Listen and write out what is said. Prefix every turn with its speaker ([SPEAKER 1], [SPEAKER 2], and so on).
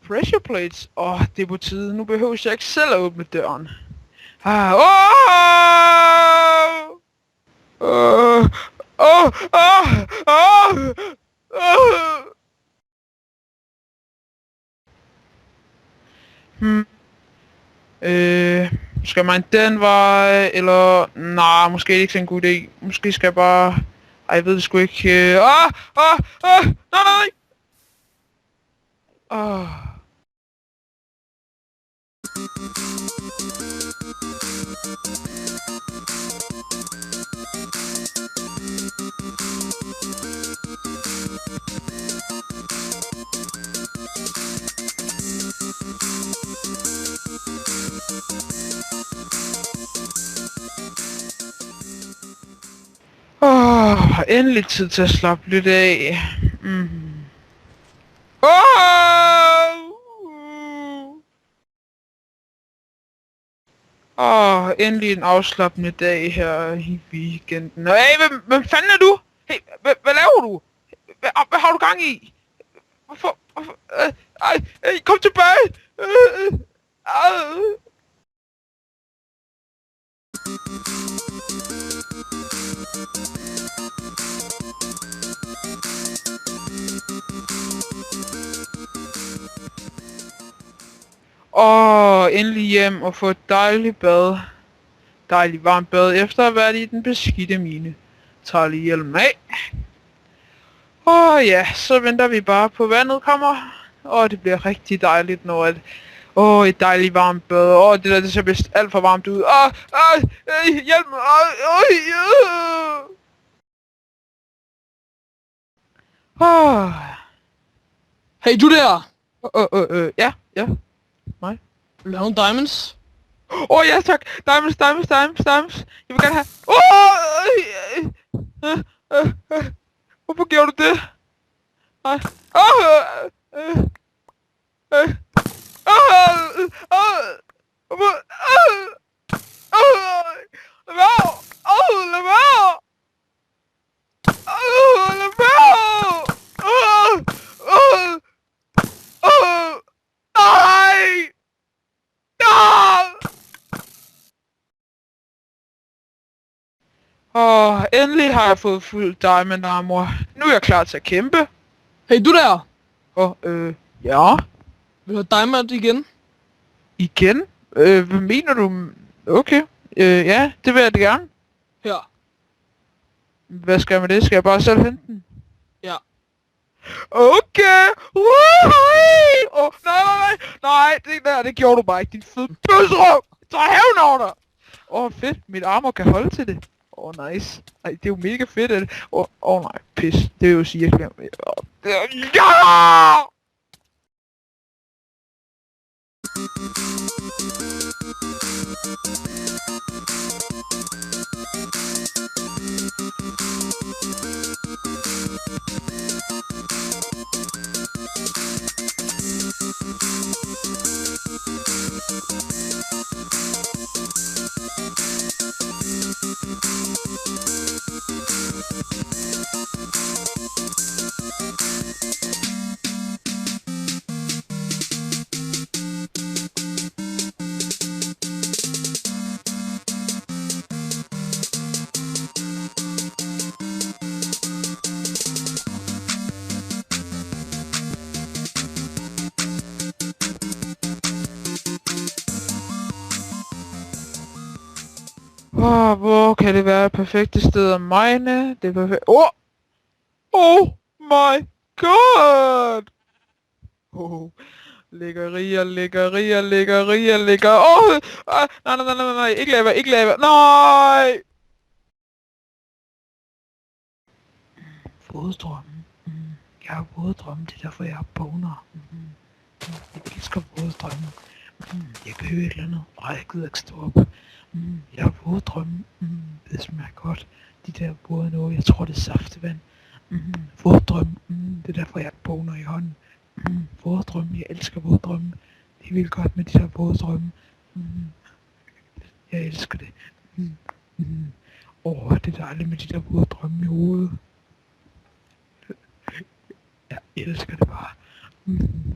[SPEAKER 1] Pressure plates. Det er på tide. Nu behøver jeg ikke selv at åbne døren. Skal man den vej, eller... Nej, måske ikke en god idé. Måske skal jeg bare... Ej, jeg ved det sgu ikke. Nej! Endelig tid til at slappe lidt af. Endelig en afslappende dag her i weekenden. Hey, hvem fanden er du? Hey, hvad laver du? Hvad har du gang i? Hvorfor? Kom tilbage! Endelig hjem og få et dejligt bad. Dejligt varmt bad efter at have været i den beskidte mine. Tager lige hjelmen af. Ja, så venter vi bare på vandet kommer. Det bliver rigtig dejligt når at... et dejligt varmt bad. Det der det ser vist alt for varmt ud. Hjælp mig.
[SPEAKER 2] Hey, du der!
[SPEAKER 1] Ja. Mig.
[SPEAKER 2] Vil du have nogle diamonds?
[SPEAKER 1] Ja tak. Diamonds. Jeg vil gerne have... Hvorfor gjorde du det? Nej. Lad være! Endelig har jeg fået fuld diamond armor. Nu er jeg klar til at kæmpe.
[SPEAKER 2] Hey, du der!
[SPEAKER 1] Ja?
[SPEAKER 2] Vil du have diamond igen?
[SPEAKER 1] Igen? Hvad mener du? Okay. Ja, det vil jeg da gerne.
[SPEAKER 2] Her.
[SPEAKER 1] Hvad skal jeg med det? Skal jeg bare selv hente den?
[SPEAKER 2] Ja.
[SPEAKER 1] Okay! Nej, det gjorde du bare ikke, din fede bøsserøv! Så hævn over dig! Fedt, mit armor kan holde til det. Nice. Ej, det er jo mega fedt, at det... nej, pis. Det vil jo sige, at jeg glemmer... Ja! Hvor kan det være et perfekte sted at mine? Det er perfekt. Oh my god! Lækkerier. Nej, ikke lava. Nej! Våddrømme. Jeg har våddrømme, det er derfor jeg har boner. Jeg elsker våddrømme. Jeg behøver et eller andet. Jeg gider ikke stå op. Jeg har våddrømme. Det smager godt. De der våde noget, jeg tror det er saftevand. Våddrømme. Det er derfor jeg har boner i hånden. Våddrømme, jeg elsker våddrømme. Det er vildt godt med de der våddrømme. Jeg elsker det. Det er dejligt med de der våde drømme i hovedet. Jeg elsker det bare. Mm.